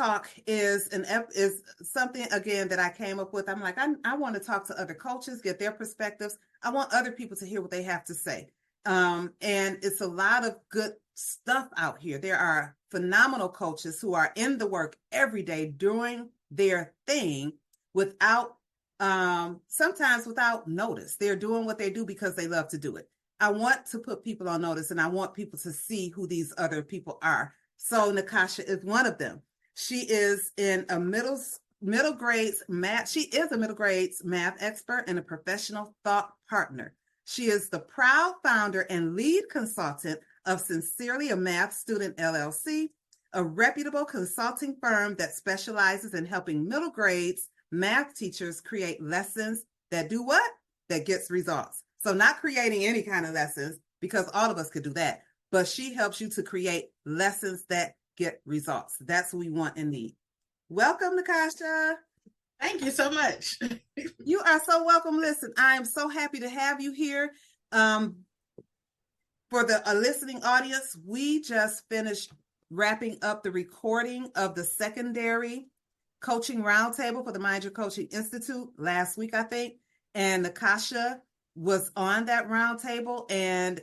talk is something, again, that I came up with. I'm like, I want to talk to other coaches, get their perspectives. I want other people to hear what they have to say. And it's a lot of good stuff out here. There are phenomenal coaches who are in the work every day doing their thing without, sometimes without notice. They're doing what they do because they love to do it. I want to put people on notice, and I want people to see who these other people are. So Nakasha is one of them. She is in a middle grades math. She is a middle grades math expert and a professional thought partner. She is the proud founder and lead consultant of Sincerely a Math Student LLC, a reputable consulting firm that specializes in helping middle grades math teachers create lessons that do what? That gets results. So not creating any kind of lessons, because all of us could do that, but she helps you to create lessons that get results. That's what we want and need. Welcome, Nakasha. Thank you so much. You are so welcome. Listen, I am so happy to have you here. For the listening audience, we just finished wrapping up the recording of the secondary coaching roundtable for the Mind Your Coaching Institute last week, I think. And Nakasha was on that roundtable. And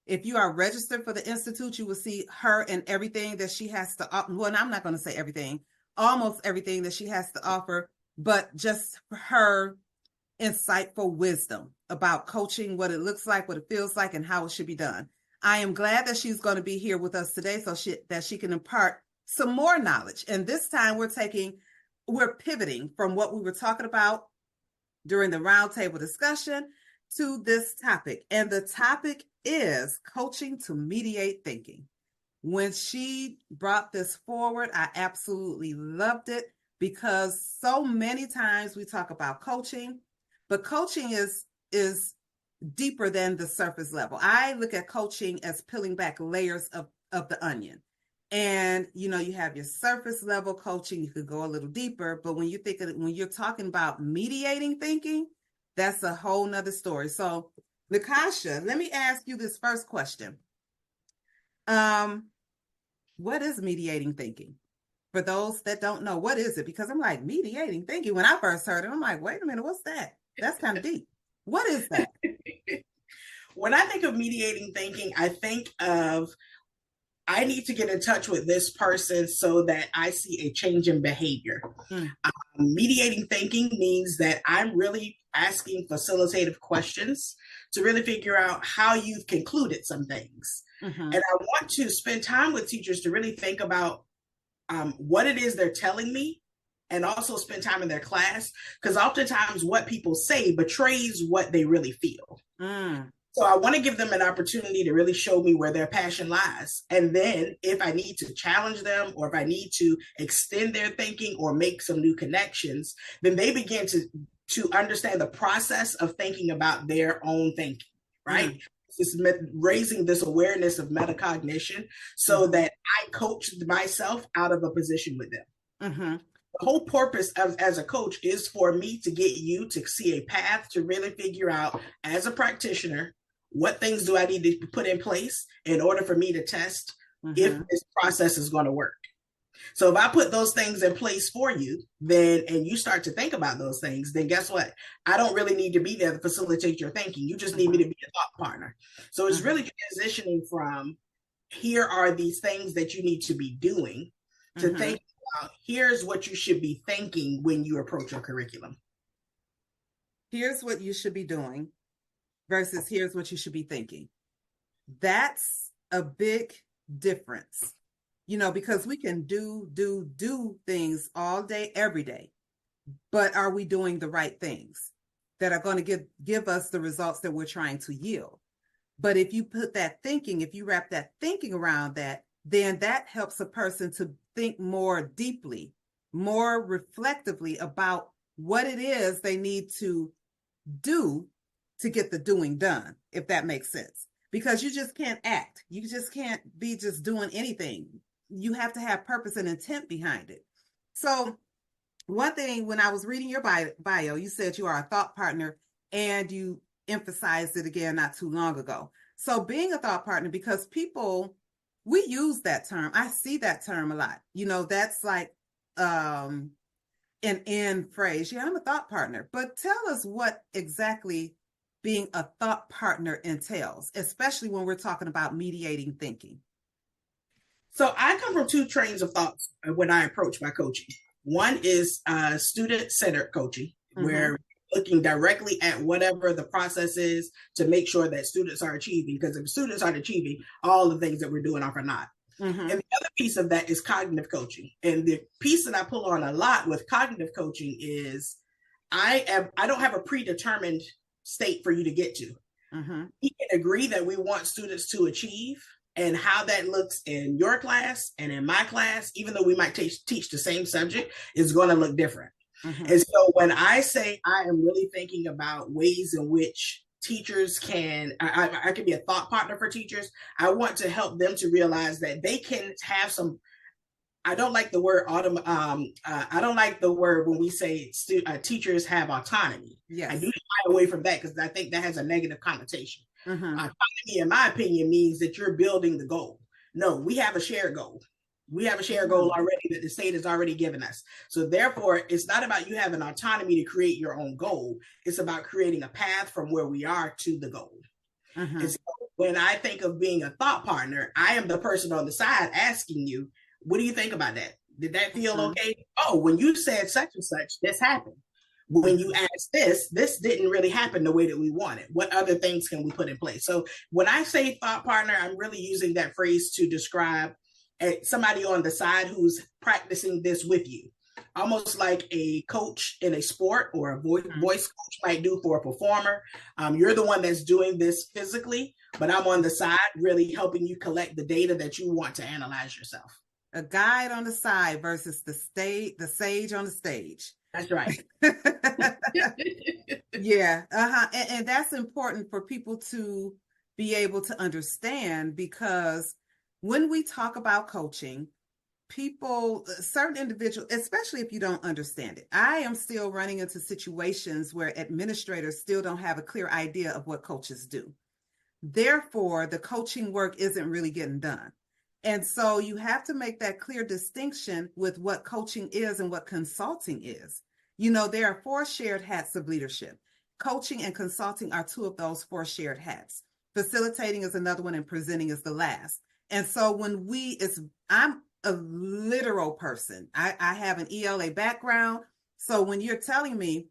if you are registered for the Institute, you will see her and everything that she has to offer. Well, I'm not going to say everything, almost everything that she has to offer, but just her insightful wisdom about coaching, what it looks like, what it feels like, and how it should be done. I am glad that she's going to be here with us today so that she can impart some more knowledge. And this time we're pivoting from what we were talking about during the roundtable discussion to this topic. And the topic is coaching to mediate thinking. When she brought this forward, I absolutely loved it, because so many times we talk about coaching, but coaching is deeper than the surface level. I look at coaching as peeling back layers of the onion. And, you have your surface level coaching, you could go a little deeper, but when you're talking about mediating thinking, that's a whole nother story. So Nakasha, let me ask you this first question. What is mediating thinking? For those that don't know, what is it? Because I'm like, mediating thinking. When I first heard it, I'm like, wait a minute, what's that? That's kind of deep. What is that? When I think of mediating thinking, I think of, I need to get in touch with this person so that I see a change in behavior. Mediating thinking means that I'm really asking facilitative questions to really figure out how you've concluded some things. And I want to spend time with teachers to really think about what it is they're telling me, and also spend time in their class, because oftentimes what people say betrays what they really feel. So I want to give them an opportunity to really show me where their passion lies. And then if I need to challenge them, or if I need to extend their thinking or make some new connections, then they begin to understand the process of thinking about their own thinking, right? It's raising this awareness of metacognition so that I coach myself out of a position with them. The whole purpose as a coach is for me to get you to see a path to really figure out, as a practitioner, what things do I need to put in place in order for me to test if this process is going to work. So if I put those things in place for you, and you start to think about those things, then guess what? I don't really need to be there to facilitate your thinking. You just need me to be a thought partner. So it's really transitioning from, here are these things that you need to be doing, to think about, here's what you should be thinking when you approach your curriculum. Here's what you should be doing versus here's what you should be thinking. That's a big difference. Because we can do things all day, every day, but are we doing the right things that are going to give us the results that we're trying to yield? But if you wrap that thinking around that, then that helps a person to think more deeply, more reflectively about what it is they need to do to get the doing done, if that makes sense. Because you just can't act. You just can't be just doing anything. You have to have purpose and intent behind it. So one thing, when I was reading your bio, you said you are a thought partner, and you emphasized it again not too long ago. So being a thought partner, because people we use that term. I see that term a lot. That's like an end phrase. Yeah, I'm a thought partner. But tell us what exactly being a thought partner entails, especially when we're talking about mediating thinking. So I come from two trains of thoughts when I approach my coaching. One is student-centered coaching, where looking directly at whatever the process is to make sure that students are achieving, because if students aren't achieving, all the things that we're doing are not. And the other piece of that is cognitive coaching. And the piece that I pull on a lot with cognitive coaching is I don't have a predetermined state for you to get to. We can agree that we want students to achieve, and how that looks in your class and in my class, even though we might teach the same subject, is going to look different. And so when I say I am really thinking about ways in which teachers I can be a thought partner for teachers, I want to help them to realize that they can have some. I don't like the word I don't like the word when we say teachers have autonomy. Yes. I do shy away from that because I think that has a negative connotation. Autonomy, in my opinion, means that you're building the goal. No, we have a shared goal. We have a shared goal already that the state has already given us. So therefore, it's not about you having autonomy to create your own goal. It's about creating a path from where we are to the goal. And so when I think of being a thought partner, I am the person on the side asking you, what do you think about that? Did that feel okay? Oh, when you said such and such, this happened. When you asked this didn't really happen the way that we wanted. What other things can we put in place? So when I say thought partner, I'm really using that phrase to describe somebody on the side who's practicing this with you. Almost like a coach in a sport or a voice coach might do for a performer. You're the one that's doing this physically, but I'm on the side really helping you collect the data that you want to analyze yourself. A guide on the side versus the sage on the stage. That's right. Yeah. And that's important for people to be able to understand, because when we talk about coaching, certain individuals, especially if you don't understand it, I am still running into situations where administrators still don't have a clear idea of what coaches do. Therefore, the coaching work isn't really getting done. And so you have to make that clear distinction with what coaching is and what consulting is. There are 4 shared hats of leadership. Coaching and consulting are 2 of those 4 shared hats. Facilitating is another one, and presenting is the last. And so I'm a literal person. I have an ELA background. So when you're telling me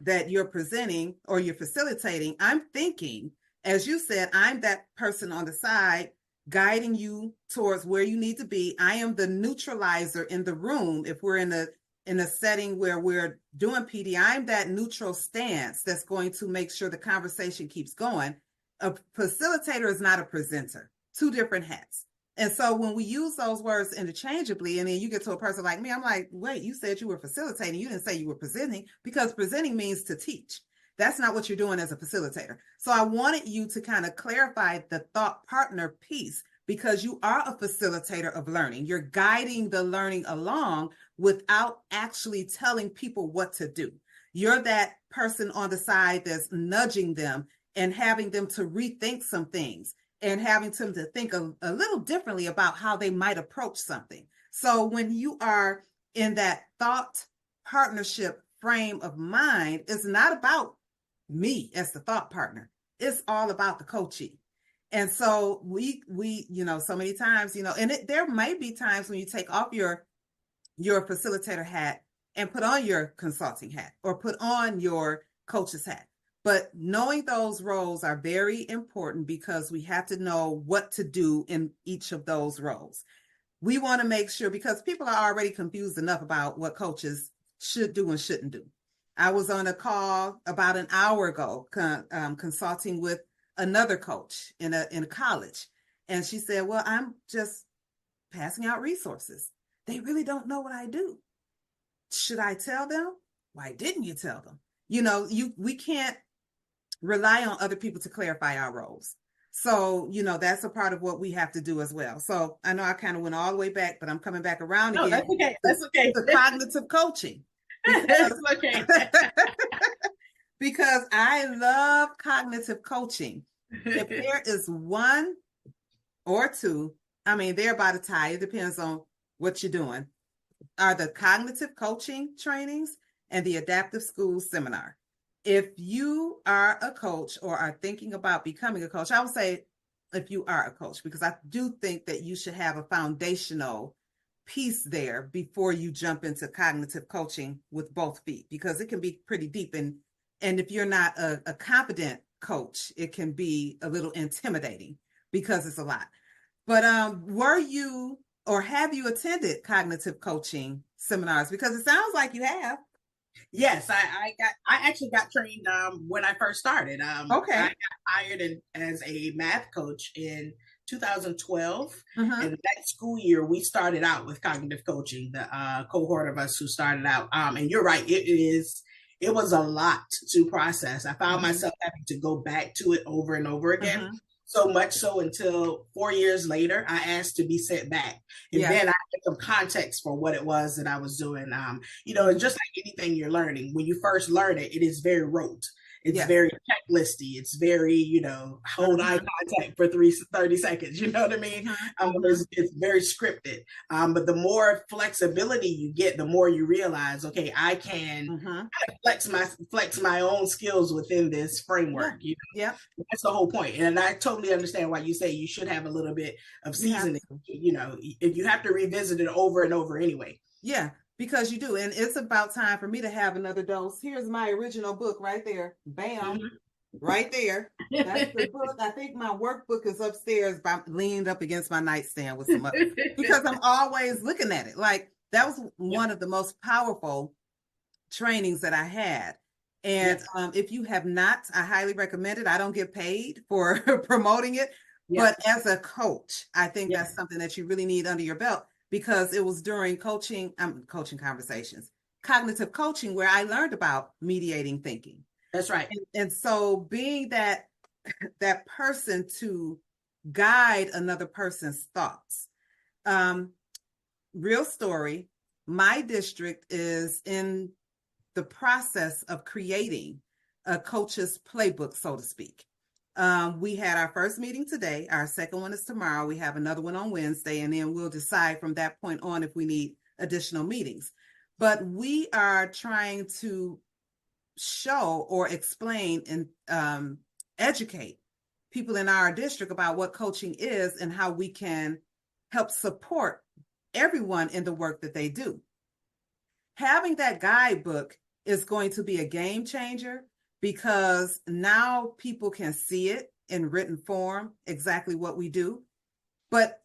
that you're presenting or you're facilitating, I'm thinking, as you said, I'm that person on the side guiding you towards where you need to be. I am the neutralizer in the room. If we're in a setting where we're doing PD, I'm that neutral stance that's going to make sure the conversation keeps going. A facilitator is not a presenter. 2 different hats. And so when we use those words interchangeably, and then you get to a person like me, I'm like, wait, you said you were facilitating. You didn't say you were presenting, because presenting means to teach. That's not what you're doing as a facilitator. So I wanted you to kind of clarify the thought partner piece, because you are a facilitator of learning. You're guiding the learning along without actually telling people what to do. You're that person on the side that's nudging them and having them to rethink some things, and having them to think a little differently about how they might approach something. So when you are in that thought partnership frame of mind, it's not about me as the thought partner. It's all about the coaching. And so we so many times, and there may be times when you take off your facilitator hat and put on your consulting hat, or put on your coach's hat. But knowing those roles are very important, because we have to know what to do in each of those roles. We want to make sure, because people are already confused enough about what coaches should do and shouldn't do. I was on a call about an hour ago, consulting with another coach in a college. And she said, well, I'm just passing out resources. They really don't know what I do. Should I tell them? Why didn't you tell them? We can't rely on other people to clarify our roles. So, that's a part of what we have to do as well. So I know I kind of went all the way back, but I'm coming back around again. That's okay. That's okay. The cognitive coaching. That's okay. Because I love cognitive coaching. If there is 1 or 2 I mean, they're about a tie. It depends on what you're doing. Are the cognitive coaching trainings and the adaptive school seminar. If you are a coach or are thinking about becoming a coach, I would say if you are a coach, because I do think that you should have a foundational piece there before you jump into cognitive coaching with both feet, because it can be pretty deep. And if you're not a competent coach, it can be a little intimidating because it's a lot. But were you or have you attended cognitive coaching seminars? Because it sounds like you have. Yes, I actually got trained when I first started. Okay. I got hired as a math coach in 2012, and that school year we started out with cognitive coaching. The cohort of us who started out, and you're right, it was a lot to process. I found myself having to go back to it over and over again. So much so until 4 years later, I asked to be sent back. And then I had some context for what it was that I was doing. And just like anything you're learning, when you first learn it, it is very rote. It's very checklisty. It's very, hold eye contact for 30 seconds. You know what I mean? It's very scripted. But the more flexibility you get, the more you realize, okay, I can flex my own skills within this framework. That's the whole point. And I totally understand why you say you should have a little bit of seasoning. If you have to revisit it over and over anyway. Yeah. Because you do. And it's about time for me to have another dose. Here's my original book right there. Bam. Right there. That's the book. I think my workbook is upstairs, leaned up against my nightstand with some others, because I'm always looking at it. Like, that was one of the most powerful trainings that I had. And if you have not, I highly recommend it. I don't get paid for promoting it. But as a coach, I think that's something that you really need under your belt. Because it was during coaching conversations, cognitive coaching, where I learned about mediating thinking. That's right. And so being that person to guide another person's thoughts. Real story, my district is in the process of creating a coach's playbook, so to speak. We had our first meeting today. Our second one is tomorrow. We have another one on Wednesday, and then we'll decide from that point on if we need additional meetings. But we are trying to show or explain and educate people in our district about what coaching is and how we can help support everyone in the work that they do. Having that guidebook is going to be a game changer, because now people can see it in written form, exactly what we do. But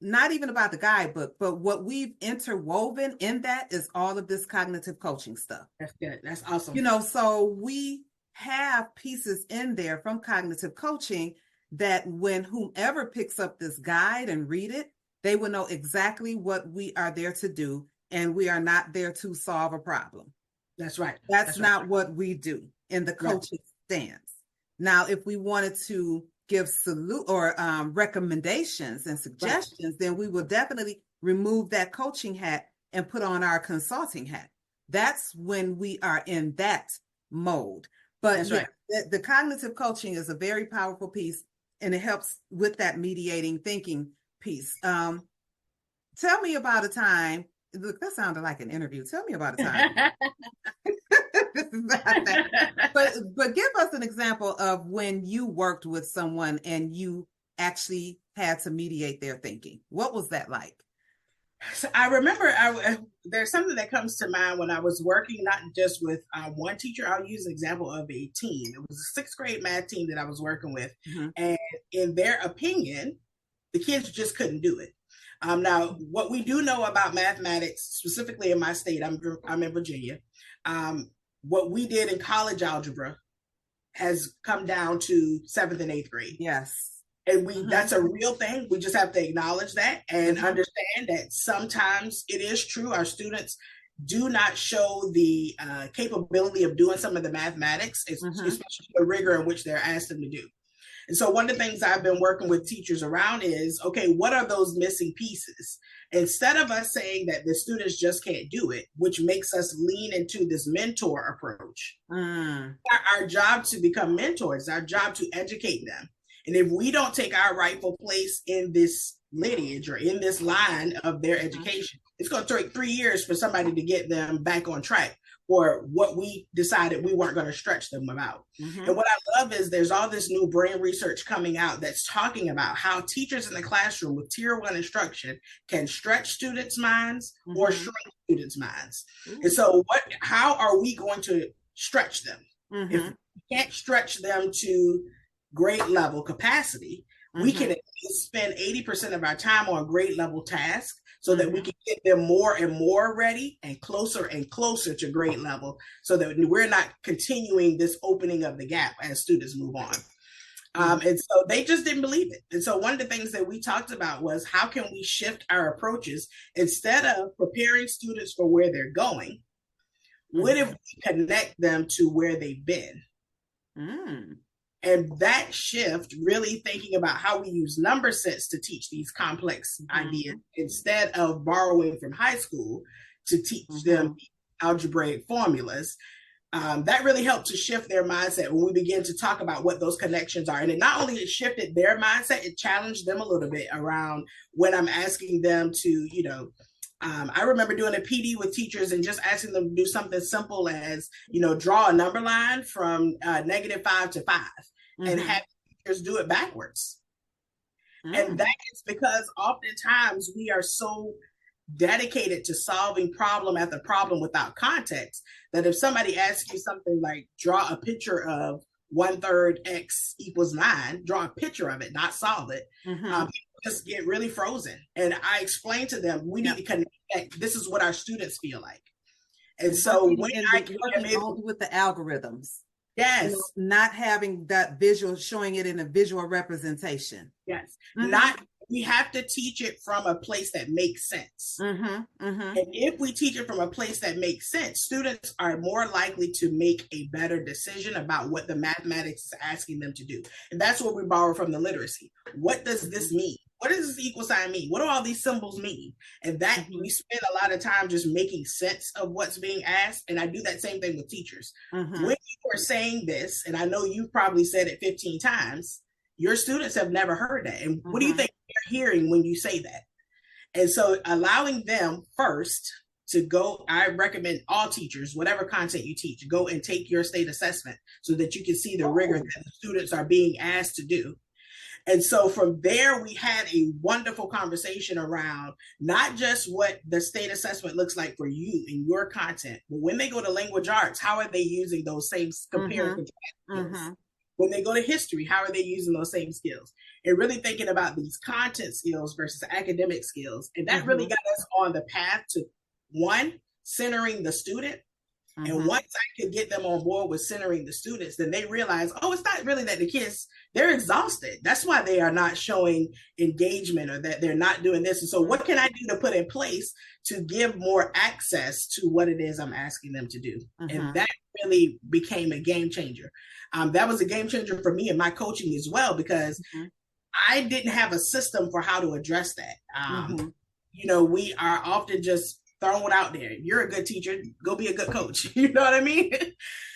not even about the guidebook, but what we've interwoven in that is all of this cognitive coaching stuff. That's good. That's awesome. So we have pieces in there from cognitive coaching that when whomever picks up this guide and read it, they will know exactly what we are there to do. And we are not there to solve a problem. That's right. That's not what we do in the coaching stance. Now, if we wanted to give recommendations and suggestions, then we will definitely remove that coaching hat and put on our consulting hat. That's when we are in that mode. But the cognitive coaching is a very powerful piece, and it helps with that mediating thinking piece. Tell me about a time. Look, that sounded like an interview. Tell me about a time. This is not that. But give us an example of when you worked with someone and you actually had to mediate their thinking. What was that like? So I remember there's something that comes to mind when I was working, not just with one teacher. I'll use an example of a team. It was a sixth grade math team that I was working with. And in their opinion, the kids just couldn't do it. Now, what we do know about mathematics, specifically in my state, I'm in Virginia, what we did in college algebra has come down to 7th and 8th grade. Yes. And that's a real thing. We just have to acknowledge that and understand that sometimes it is true. Our students do not show the capability of doing some of the mathematics, especially the rigor in which they're asked them to do. And so one of the things I've been working with teachers around is, okay, what are those missing pieces? Instead of us saying that the students just can't do it, which makes us lean into this mentor approach. Our job to become mentors, our job to educate them. And if we don't take our rightful place in this lineage or in this line of their education, it's going to take 3 years for somebody to get them back on track for what we decided we weren't going to stretch them about. And what I love is there's all this new brain research coming out that's talking about how teachers in the classroom with tier 1 instruction can stretch students' minds or shrink students' minds. And so how are we going to stretch them? If we can't stretch them to grade level capacity, we can spend 80% of our time on grade level tasks so that we can get them more and more ready and closer to grade level, so that we're not continuing this opening of the gap as students move on. And so they just didn't believe it. And so one of the things that we talked about was, how can we shift our approaches? Instead of preparing students for where they're going, what if we connect them to where they've been? And that shift, really thinking about how we use number sets to teach these complex ideas instead of borrowing from high school to teach them algebraic formulas, that really helped to shift their mindset when we begin to talk about what those connections are. And it not only shifted their mindset, it challenged them a little bit around when I'm asking them to, I remember doing a PD with teachers and just asking them to do something simple as, draw a number line from -5 to 5 and have teachers do it backwards. And that is because oftentimes we are so dedicated to solving problem after problem without context that if somebody asks you something like, draw a picture of 1/3 x = 9, draw a picture of it, not solve it, just get really frozen. And I explained to them, we need to connect. This is what our students feel like. And so when I working with the algorithms, yes, not having that visual, showing it in a visual representation. Yes, we have to teach it from a place that makes sense. And if we teach it from a place that makes sense, students are more likely to make a better decision about what the mathematics is asking them to do. And that's what we borrow from the literacy. What does this mean? What does this equal sign mean? What do all these symbols mean? And that we spend a lot of time just making sense of what's being asked. And I do that same thing with teachers. When you are saying this, and I know you've probably said it 15 times, your students have never heard that. And what do you think they're hearing when you say that? And so allowing them first to go, I recommend all teachers, whatever content you teach, go and take your state assessment so that you can see the rigor that the students are being asked to do. And so from there, we had a wonderful conversation around not just what the state assessment looks like for you and your content, but when they go to language arts, how are they using those same comparative skills? When they go to history, how are they using those same skills? And really thinking about these content skills versus academic skills. And that really got us on the path to, one, centering the student. And once I could get them on board with centering the students, then they realize, oh, it's not really that the kids, they're exhausted. That's why they are not showing engagement or that they're not doing this. And so what can I do to put in place to give more access to what it is I'm asking them to do? And that really became a game changer. That was a game changer for me in my coaching as well, because I didn't have a system for how to address that. We are often just thrown out there. You're a good teacher, go be a good coach. You know what I mean?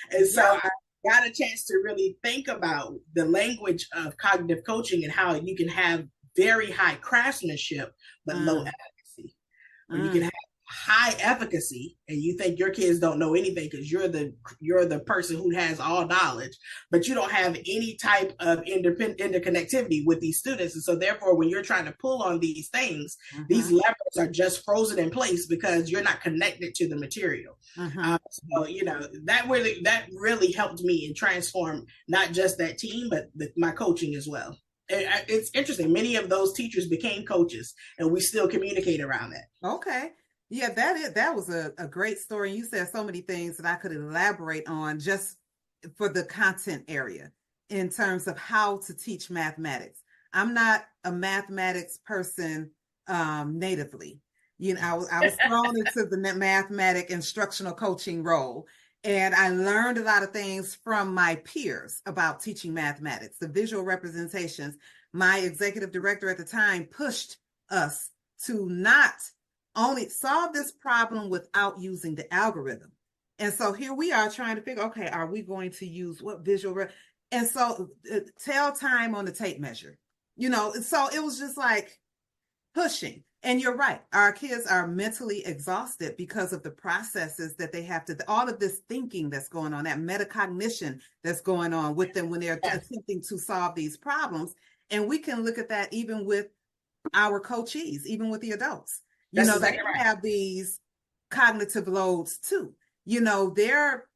And so I got a chance to really think about the language of cognitive coaching and how you can have very high craftsmanship, but low efficacy. Or you can have high efficacy and you think your kids don't know anything because you're the person who has all knowledge, but you don't have any type of interconnectivity with these students. And so therefore, when you're trying to pull on these things, these levers are just frozen in place because you're not connected to the material. So, that really helped me and transform not just that team, but my coaching as well. It's interesting. Many of those teachers became coaches and we still communicate around that. Okay. Yeah, that was a great story. You said so many things that I could elaborate on just for the content area in terms of how to teach mathematics. I'm not a mathematics person natively. I was thrown into the mathematic instructional coaching role, and I learned a lot of things from my peers about teaching mathematics, the visual representations. My executive director at the time pushed us to not only solve this problem without using the algorithm. And so here we are trying to figure, okay, are we going to use what visual? And so tell time on the tape measure, so it was just like pushing. And you're right. Our kids are mentally exhausted because of the processes that they have to, all of this thinking that's going on, that metacognition that's going on with them when they're attempting to solve these problems. And we can look at that even with our coachees, even with the adults. They have these cognitive loads too. They're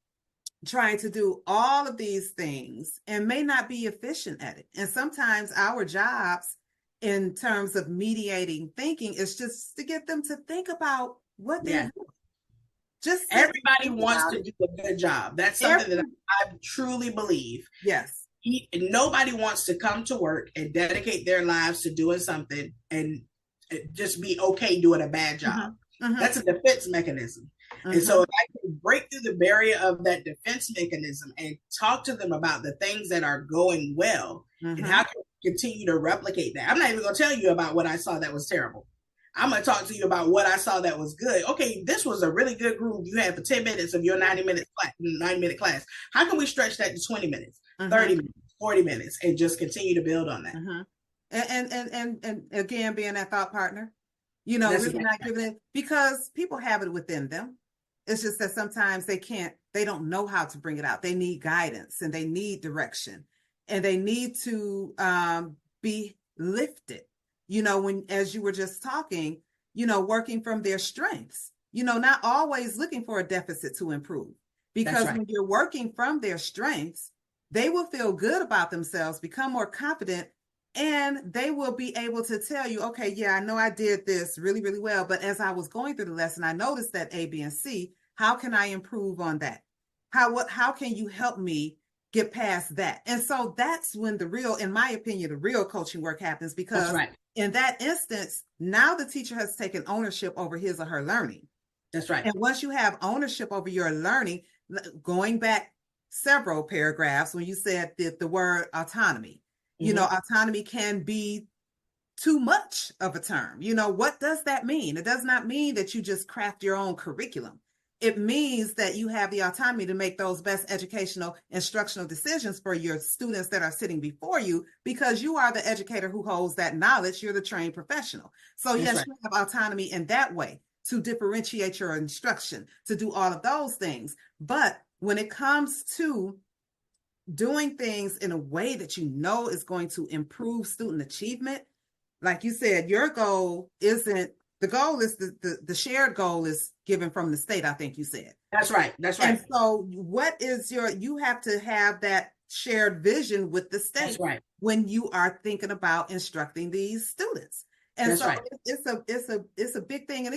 trying to do all of these things and may not be efficient at it. And sometimes our jobs in terms of mediating thinking is just to get them to think about what they're doing. Just everybody wants to do a good job. That's something that I truly believe. Yes. Nobody wants to come to work and dedicate their lives to doing something and just be okay doing a bad job. That's a defense mechanism. And so if I can break through the barrier of that defense mechanism and talk to them about the things that are going well and how can we continue to replicate that. I'm not even going to tell you about what I saw that was terrible. I'm going to talk to you about what I saw that was good. Okay, this was a really good group you had for 10 minutes of your 90-minute class. How can we stretch that to 20 minutes, 30 minutes, 40 minutes, and just continue to build on that? And again, being that thought partner, really not giving it, because people have it within them. It's just that sometimes they don't know how to bring it out. They need guidance and they need direction and they need to be lifted, as you were just talking, working from their strengths, not always looking for a deficit to improve, because when you're working from their strengths, they will feel good about themselves, become more confident, and they will be able to tell you, okay, yeah, I know I did this really, really well, but as I was going through the lesson, I noticed that A, B, and C. How can I improve on that? How can you help me get past that? And so that's when in my opinion, the real coaching work happens, because in that instance, now the teacher has taken ownership over his or her learning. That's right. And once you have ownership over your learning, going back several paragraphs when you said the word autonomy, autonomy can be too much of a term. What does that mean? It does not mean that you just craft your own curriculum. It means that you have the autonomy to make those best educational, instructional decisions for your students that are sitting before you, because you are the educator who holds that knowledge. You're the trained professional. So yes, you have autonomy in that way to differentiate your instruction, to do all of those things. But when it comes to doing things in a way that is going to improve student achievement, like you said, your goal isn't, the goal is the shared goal is given from the state, I think you said. That's right. And so what is you have to have that shared vision with the state when you are thinking about instructing these students. And it's a big thing, and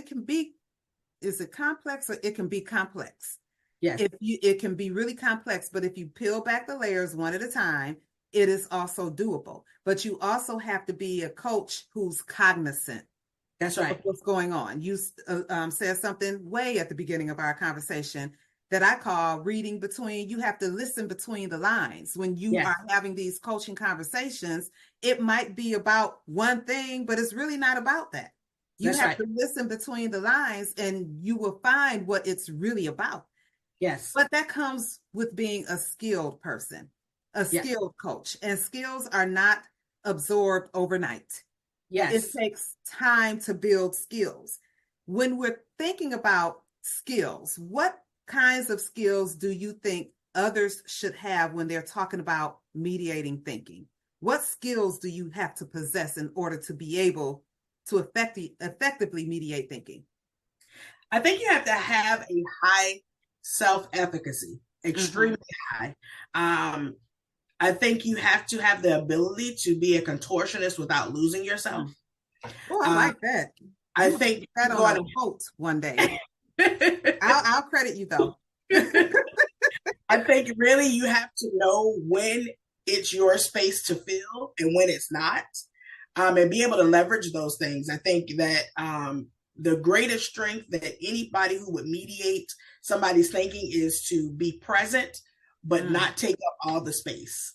is it complex, or it can be complex? Yes. It can be really complex, but if you peel back the layers one at a time, it is also doable. But you also have to be a coach who's cognizant. That's right. What's going on. You said something way at the beginning of our conversation that I call reading between. You have to listen between the lines. When you are having these coaching conversations, it might be about one thing, but it's really not about that. You have to listen between the lines, and you will find what it's really about. Yes. But that comes with being a skilled person, a skilled coach, and skills are not absorbed overnight. Yes. It takes time to build skills. When we're thinking about skills, what kinds of skills do you think others should have when they're talking about mediating thinking? What skills do you have to possess in order to be able to effectively mediate thinking? I think you have to have a high self-efficacy, extremely high. I think you have to have the ability to be a contortionist without losing yourself. Oh, I like that. I think that on a quote one day. I'll credit you though. I think really you have to know when it's your space to feel and when it's not, and be able to leverage those things. I think that the greatest strength that anybody who would mediate somebody's thinking is to be present, but not take up all the space.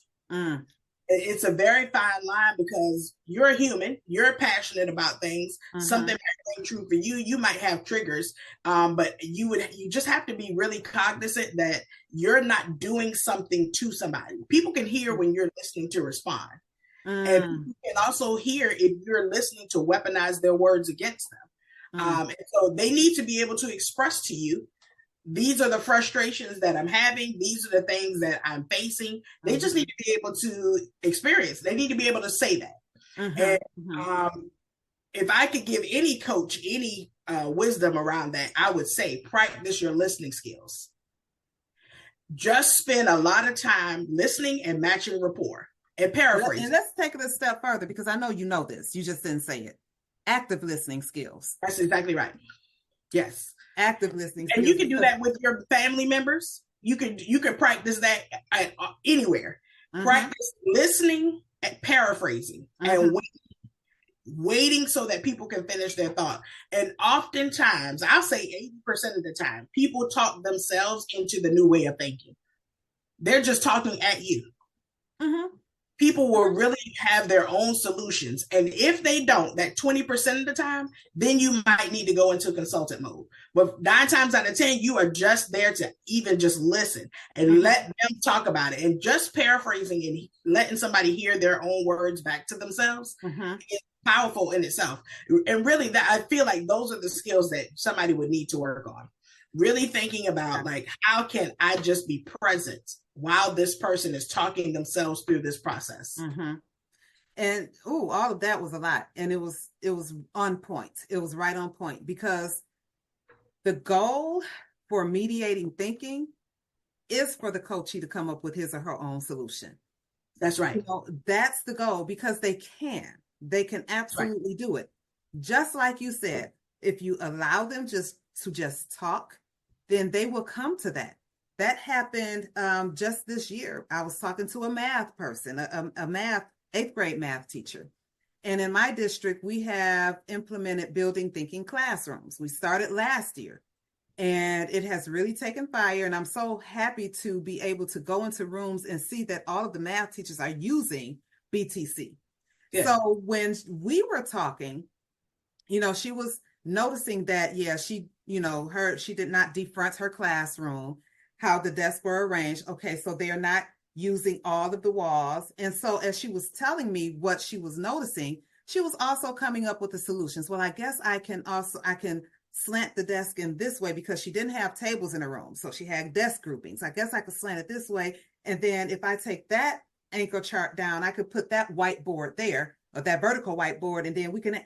It's a very fine line because you're a human, you're passionate about things. Something might be true for you. You might have triggers, but you just have to be really cognizant that you're not doing something to somebody. People can hear when you're listening to respond. And you can also hear if you're listening to weaponize their words against them. And so they need to be able to express to you, these are the frustrations that I'm having. These are the things that I'm facing. They just need to be able to experience. They need to be able to say that. And if I could give any coach any wisdom around that, I would say practice your listening skills. Just spend a lot of time listening and matching rapport and paraphrasing. And let's take it a step further, because I know you know this. You just didn't say it. Active listening skills. That's exactly right. Yes. Active listening skills. And you can do that with your family members. You can practice that at anywhere. Practice listening and paraphrasing and waiting so that people can finish their thought. And oftentimes, I'll say 80% of the time, people talk themselves into the new way of thinking. They're just talking at you. People will really have their own solutions. And if they don't, that 20% of the time, then you might need to go into consultant mode. But 9 times out of 10, you are just there to even just listen and let them talk about it. And just paraphrasing and letting somebody hear their own words back to themselves is powerful in itself. And really, that I feel like those are the skills that somebody would need to work on. Really thinking about, like, how can I just be present while this person is talking themselves through this process? And all of that was a lot. And it was on point. It was right on point, because the goal for mediating thinking is for the coachee to come up with his or her own solution. That's right. That's the goal, because they can absolutely do it. Just like you said, if you allow them to just talk, then they will come to that. That happened just this year. I was talking to a math person, a 8th grade math teacher. And in my district, we have implemented building thinking classrooms. We started last year, and it has really taken fire. And I'm so happy to be able to go into rooms and see that all of the math teachers are using BTC. Yeah. So when we were talking, she was noticing that, she did not defront her classroom, how the desks were arranged. Okay, so they are not using all of the walls. And so as she was telling me what she was noticing, she was also coming up with the solutions. Well, I guess I can slant the desk in this way, because she didn't have tables in her room. So she had desk groupings. I guess I could slant it this way. And then if I take that anchor chart down, I could put that whiteboard there, or that vertical whiteboard, and then we can,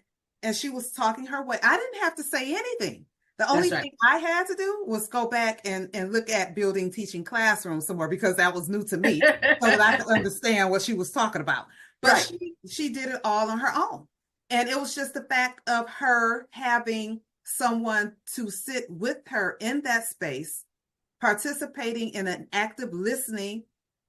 and she was talking her way. I didn't have to say anything. The only thing I had to do was go back and look at building teaching classrooms somewhere, because that was new to me, so that I could understand what she was talking about. But she did it all on her own. And it was just the fact of her having someone to sit with her in that space, participating in an active listening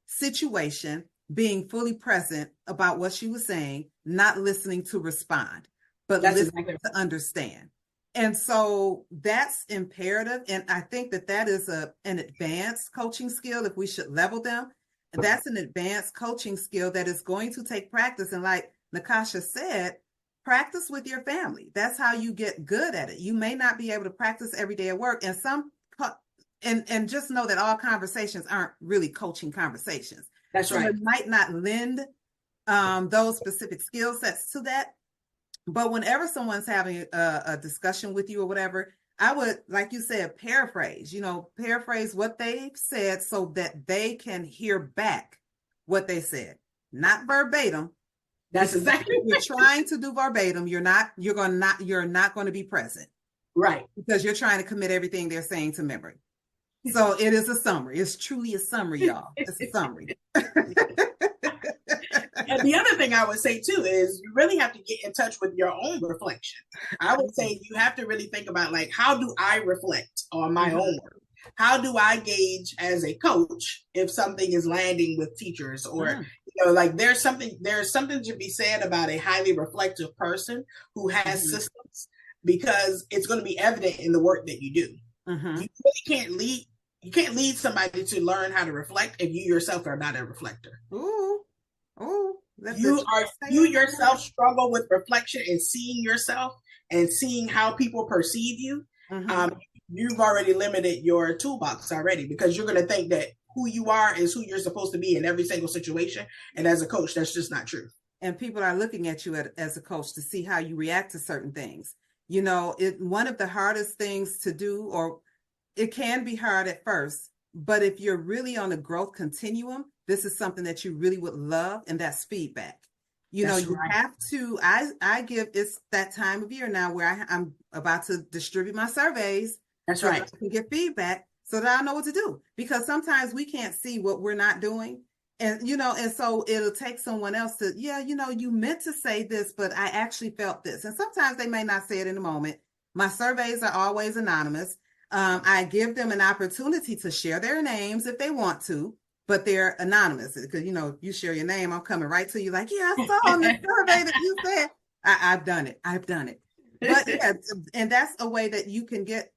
situation, being fully present about what she was saying, not listening to respond, but listening to understand. And so that's imperative. And I think that is an advanced coaching skill, if we should level them. And that's an advanced coaching skill that is going to take practice. And like Nakasha said, practice with your family. That's how you get good at it. You may not be able to practice every day at work. And just know that all conversations aren't really coaching conversations. That's right. It might not lend those specific skill sets to that. But whenever someone's having a discussion with you or whatever, I would, like you said, paraphrase what they've said, so that they can hear back what they said. Not verbatim. That's exactly. You're trying to do verbatim. You're not going to be present. Right. Because you're trying to commit everything they're saying to memory. So it is a summary. It's truly a summary, y'all. It's a summary. And the other thing I would say too is you really have to get in touch with your own reflection. I would say you have to really think about, like, how do I reflect on my own work? How do I gauge as a coach if something is landing with teachers, or like there's something to be said about a highly reflective person who has systems, because it's going to be evident in the work that you do. You really can't lead somebody to learn how to reflect if you yourself are not a reflector. Ooh. Oh, You yourself struggle with reflection and seeing yourself and seeing how people perceive you. Mm-hmm. You've already limited your toolbox already, because you're going to think that who you are is who you're supposed to be in every single situation. And as a coach, that's just not true. And people are looking at you as a coach to see how you react to certain things. One of the hardest things to do, or it can be hard at first, but if you're really on a growth continuum, this is something that you really would love, and that's feedback. You have to, I give, it's that time of year now where I'm about to distribute my surveys. That's right. I can get feedback so that I know what to do, because sometimes we can't see what we're not doing. And, and so it'll take someone else to, you meant to say this, but I actually felt this. And sometimes they may not say it in the moment. My surveys are always anonymous. I give them an opportunity to share their names if they want to, but they're anonymous, because, you share your name, I'm coming right to you like, yeah, I saw on the survey that you said, I've done it. But yeah, and that's a way that you can get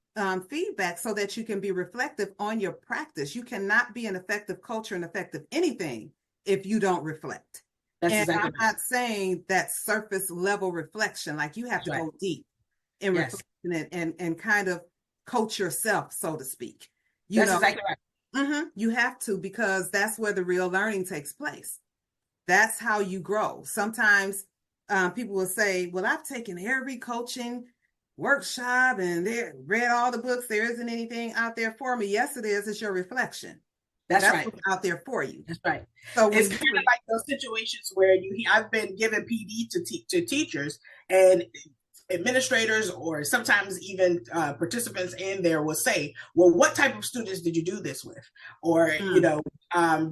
feedback so that you can be reflective on your practice. You cannot be an effective coach or an effective anything if you don't reflect. That's exactly I'm not saying that surface level reflection, like you have to go deep in reflection and kind of coach yourself, so to speak. That's exactly right. Mm-hmm, you have to, because that's where the real learning takes place. That's how you grow. Sometimes people will say, well, I've taken every coaching workshop and read all the books. There isn't anything out there for me. Yes, it is. It's your reflection. That's right. What's out there for you. That's right. So it's kind of like those situations where I've been given PD to teachers, and administrators, or sometimes even participants in there will say, well, what type of students did you do this with? Or,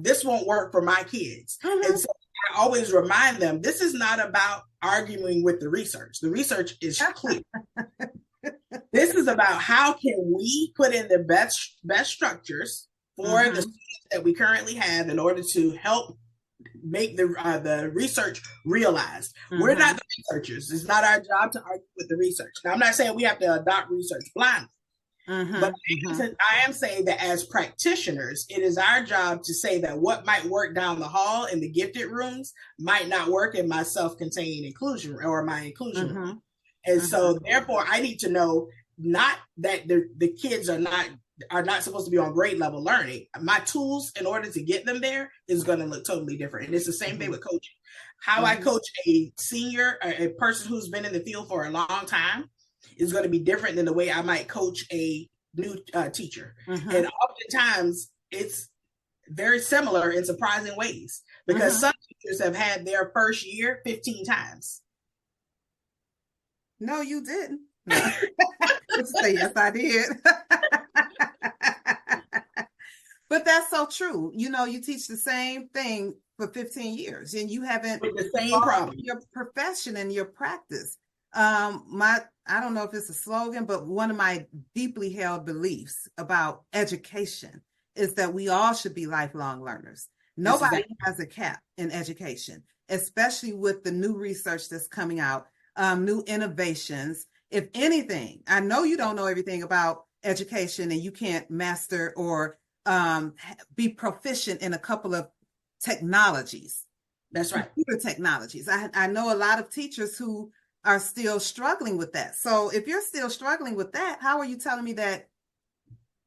this won't work for my kids. Mm-hmm. And so I always remind them, this is not about arguing with the research. The research is clear. This is about how can we put in the best structures for the students that we currently have in order to help make the research realized. Mm-hmm. We're not the researchers. It's not our job to argue with the research. Now, I'm not saying we have to adopt research blindly. Mm-hmm. But I am saying that as practitioners, it is our job to say that what might work down the hall in the gifted rooms might not work in my self-contained inclusion or my inclusion room. And so therefore I need to know, not that the kids are not supposed to be on grade level learning. My tools in order to get them there is going to look totally different. And it's the same thing with coaching. How I coach a senior, a person who's been in the field for a long time, is going to be different than the way I might coach a new teacher. And oftentimes it's very similar in surprising ways, because some teachers have had their first year 15 times. No, you didn't. No. Say, yes, I did. But that's so true. You teach the same thing for 15 years and you haven't with the same problem. Your profession and your practice. I don't know if it's a slogan, but one of my deeply held beliefs about education is that we all should be lifelong learners. Nobody has a cap in education, especially with the new research that's coming out, new innovations. If anything, I know you don't know everything about education and you can't master or be proficient in a couple of technologies. That's right. Computer technologies. I know a lot of teachers who are still struggling with that. So if you're still struggling with that, how are you telling me that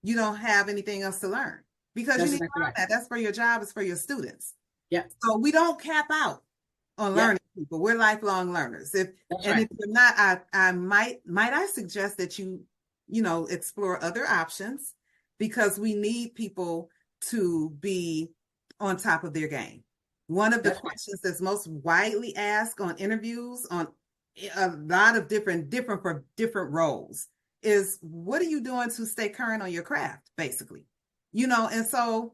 you don't have anything else to learn? Because you need to learn that. That's for your job. It's for your students. Yeah. So we don't cap out on learning people. We're lifelong learners. If you're not, I might I suggest that you explore other options, because we need people to be on top of their game. One of the questions that's most widely asked on interviews on a lot of different for different roles is, what are you doing to stay current on your craft, basically? And so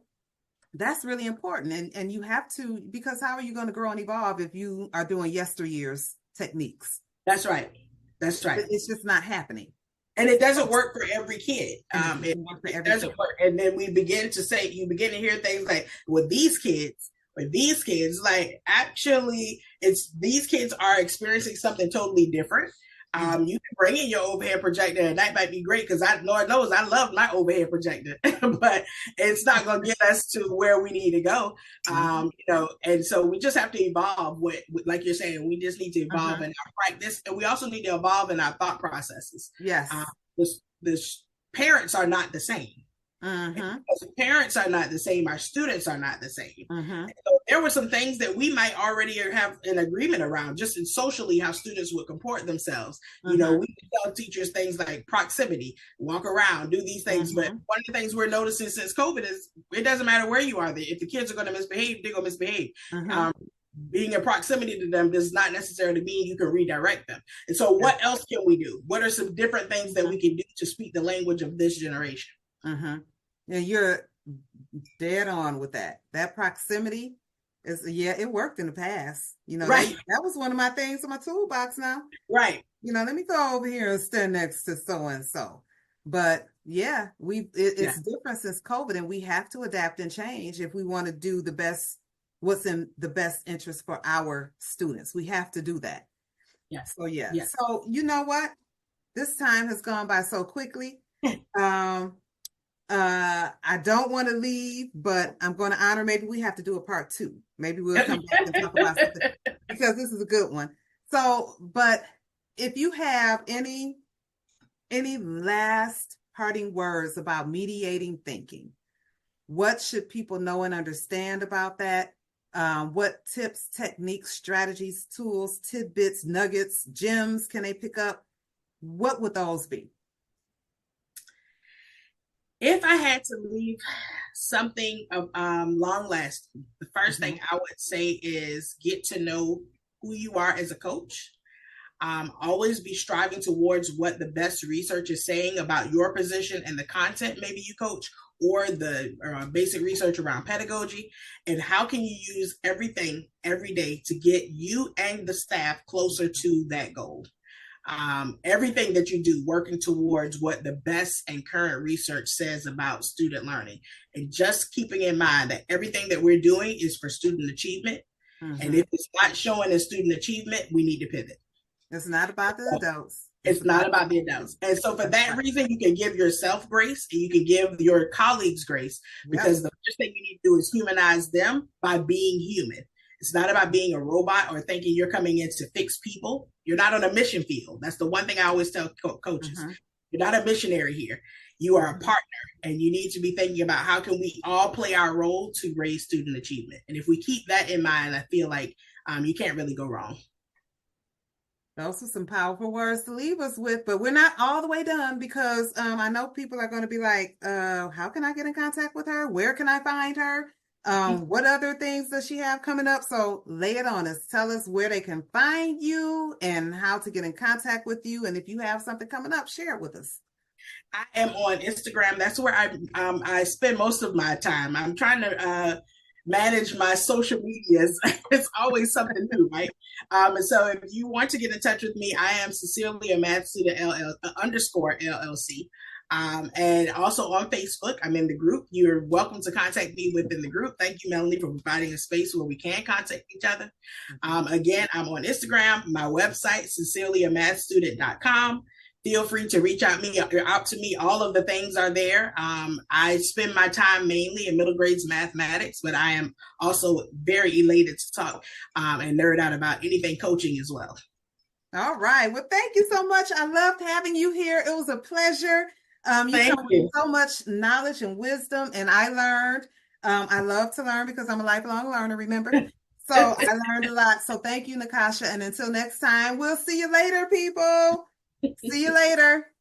that's really important. And you have to, because how are you going to grow and evolve if you are doing yesteryear's techniques? That's right. It's just not happening. And it doesn't work for every kid. It doesn't work. And then you begin to hear things like, with these kids, like actually these kids are experiencing something totally different. You can bring in your overhead projector, and that might be great because Lord knows I love my overhead projector, but it's not going to get us to where we need to go. And so we just have to evolve. Like you're saying, we just need to evolve in our practice, and we also need to evolve in our thought processes. Yes, the parents are not the same. Because parents are not the same, our students are not the same. So there were some things that we might already have an agreement around, just in socially how students would comport themselves. We tell teachers things like proximity, walk around, do these things. But one of the things we're noticing since COVID is it doesn't matter where you are. If the kids are going to misbehave, they're going to misbehave. Being in proximity to them does not necessarily mean you can redirect them. And so what else can we do? What are some different things that we can do to speak the language of this generation? Yeah, you're dead on with that. That proximity is, it worked in the past. That was one of my things in my toolbox now. Right. Let me go over here and stand next to so-and-so. But it's different since COVID, and we have to adapt and change if we want to do what's in the best interest for our students. We have to do that. Yes. So, So, you know what? This time has gone by so quickly. I don't want to leave, but I'm going to honor. Maybe we have to do a part 2. Maybe we'll come back and talk about something because this is a good one. So, but if you have any last parting words about mediating thinking, what should people know and understand about that? What tips, techniques, strategies, tools, tidbits, nuggets, gems can they pick up? What would those be? If I had to leave something long lasting, the first thing I would say is get to know who you are as a coach. Always be striving towards what the best research is saying about your position and the content maybe you coach, or the basic research around pedagogy, and how can you use everything every day to get you and the staff closer to that goal. Everything that you do working towards what the best and current research says about student learning, and just keeping in mind that everything that we're doing is for student achievement. And if it's not showing a student achievement, we need to pivot. It's not about the adults. It's not about the adults. And so for that reason, you can give yourself grace and you can give your colleagues grace, because the first thing you need to do is humanize them by being human. It's not about being a robot or thinking you're coming in to fix people. You're not on a mission field. That's the one thing I always tell coaches. You're not a missionary here. You are a partner, and you need to be thinking about how can we all play our role to raise student achievement. And if we keep that in mind, I feel like you can't really go wrong. Those are some powerful words to leave us with, but we're not all the way done, because I know people are going to be like, how can I get in contact with her? Where can I find her? What other things does she have coming up? So lay it on us. Tell us where they can find you and how to get in contact with you. And if you have something coming up, share it with us. I am on Instagram. That's where I spend most of my time. I'm trying to manage my social medias. It's always something new, right? And so if you want to get in touch with me, I am sincerely a math student _LLC. And also on Facebook, I'm in the group. You're welcome to contact me within the group. Thank you, Melanie, for providing a space where we can contact each other. Again, I'm on Instagram, my website, sincerelyaMathStudent.com. Feel free to reach out to me. All of the things are there. I spend my time mainly in middle grades mathematics, but I am also very elated to talk and nerd out about anything coaching as well. All right. Well, thank you so much. I loved having you here. It was a pleasure. You come with so much knowledge and wisdom, and I learned. I love to learn because I'm a lifelong learner, remember? So I learned a lot. So thank you, Nakasha. And until next time, we'll see you later, people. See you later.